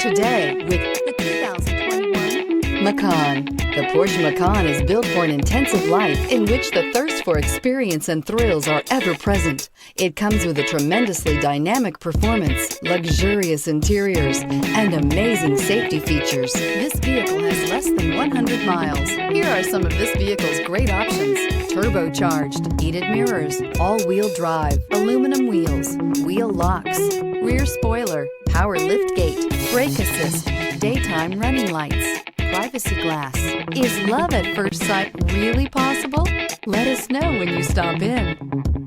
today with the 2021 Macan. The Porsche Macan is built for an intensive life in which the thirst for experience and thrills are ever present. It comes with a tremendously dynamic performance, luxurious interiors, and amazing safety features. This vehicle has less than 100 miles. Here are some of this vehicle's great options: turbocharged, heated mirrors, all-wheel drive, aluminum wheels, wheel locks, rear spoiler, power liftgate, brake assist, daytime running lights, privacy glass. Is love at first sight really possible? Let us know when you stop in.